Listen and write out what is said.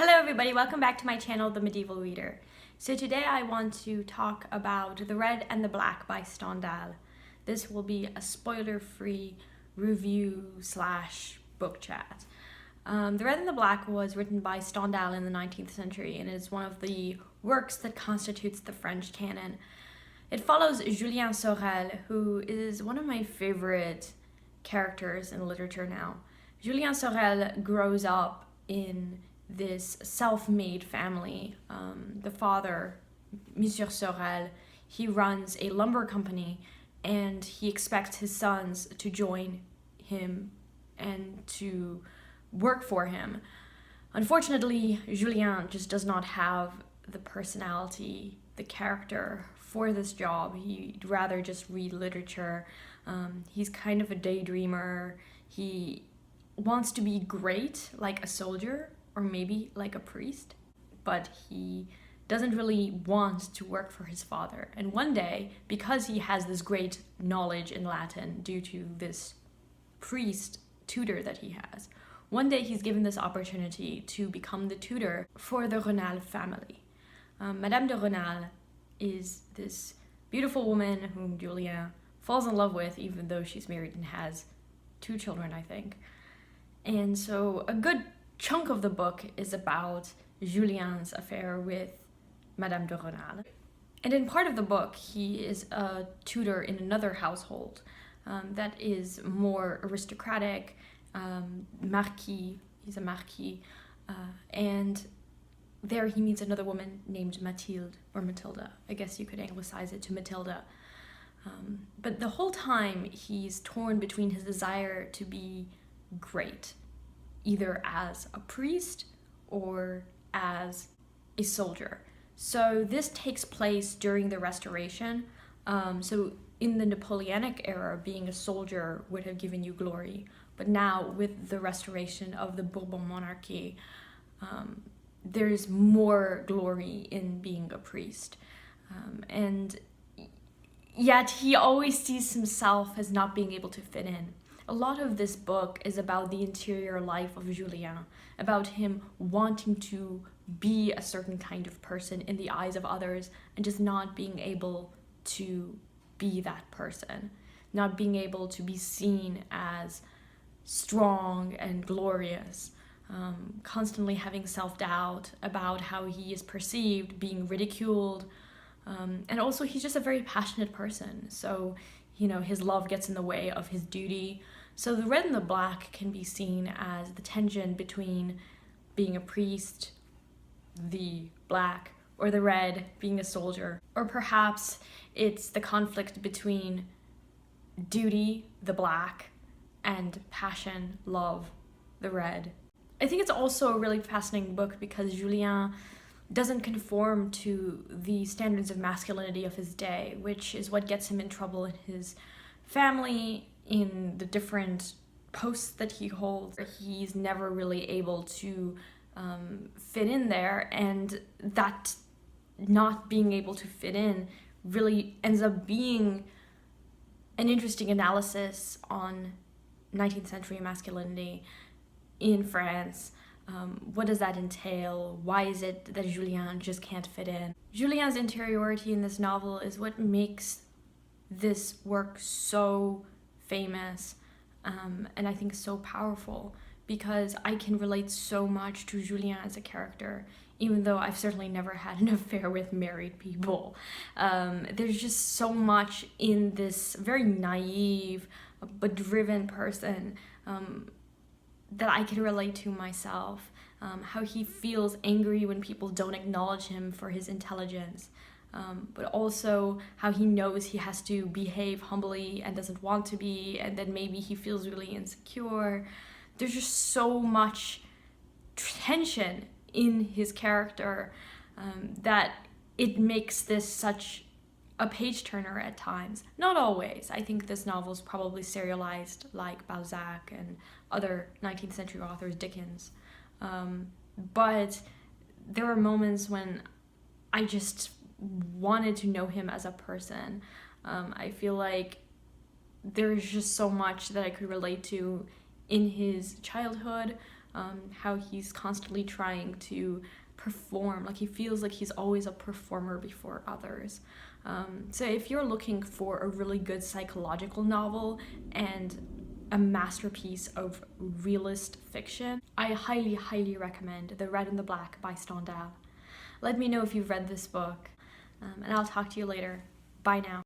Hello everybody, welcome back to my channel, The Medieval Reader. So today I want to talk about The Red and the Black by Stendhal. This will be a spoiler-free review slash book chat. The Red and the Black was written by Stendhal in the 19th century and is one of the works that constitutes the French canon. It follows Julien Sorel, who is one of my favorite characters in literature now. Julien Sorel grows up in this self-made family. The father, Monsieur Sorel, he runs a lumber company and he expects his sons to join him and to work for him. Unfortunately, Julien just does not have the personality, the character for this job. He'd rather just read literature. He's kind of a daydreamer. He wants to be great, like a soldier, or maybe like a priest, but he doesn't really want to work for his father. And one day, because he has this great knowledge in Latin due to this priest tutor that he has, one day he's given this opportunity to become the tutor for the Renal family. Madame de Renal is this beautiful woman whom Julien falls in love with, even though she's married and has 2 children, I think. And so a good chunk of the book is about Julien's affair with Madame de Renal. And in part of the book, he is a tutor in another household that is more aristocratic, Maquis, he's a Maquis, and there he meets another woman named Mathilde, or Matilda. I guess you could anglicize it to Matilda. But the whole time he's torn between his desire to be great, either as a priest or as a soldier. So this takes place during the Restoration. So in the Napoleonic era, being a soldier would have given you glory. But now with the restoration of the Bourbon monarchy, there's more glory in being a priest. And yet he always sees himself as not being able to fit in. A lot of this book is about the interior life of Julien, about him wanting to be a certain kind of person in the eyes of others and just not being able to be that person, not being able to be seen as strong and glorious, constantly having self-doubt about how he is perceived, being ridiculed, and also he's just a very passionate person. So, you know, his love gets in the way of his duty. So the Red and the Black can be seen as the tension between being a priest, the black, or the red, being a soldier. Or perhaps it's the conflict between duty, the black, and passion, love, the red. I think it's also a really fascinating book because Julien doesn't conform to the standards of masculinity of his day, which is what gets him in trouble in his family, in the different posts that he holds. He's never really able to fit in there, and that not being able to fit in really ends up being an interesting analysis on 19th century masculinity in France. What does that entail? Why is it that Julien just can't fit in? Julien's interiority in this novel is what makes this work so famous, and I think so powerful, because I can relate so much to Julien as a character, even though I've certainly never had an affair with married people. There's just so much in this very naive but driven person that I can relate to myself. How he feels angry when people don't acknowledge him for his intelligence, but also how he knows he has to behave humbly and doesn't want to be, and then maybe he feels really insecure. There's just so much tension in his character that it makes this such a page-turner at times. Not always. I think this novel is probably serialized like Balzac and other 19th century authors, Dickens. But there were moments when I just wanted to know him as a person. I feel like there's just so much that I could relate to in his childhood, how he's constantly trying to perform, like he feels like he's always a performer before others. So if you're looking for a really good psychological novel and a masterpiece of realist fiction, I highly, highly recommend The Red and the Black by Stendhal. Let me know if you've read this book, and I'll talk to you later. Bye now.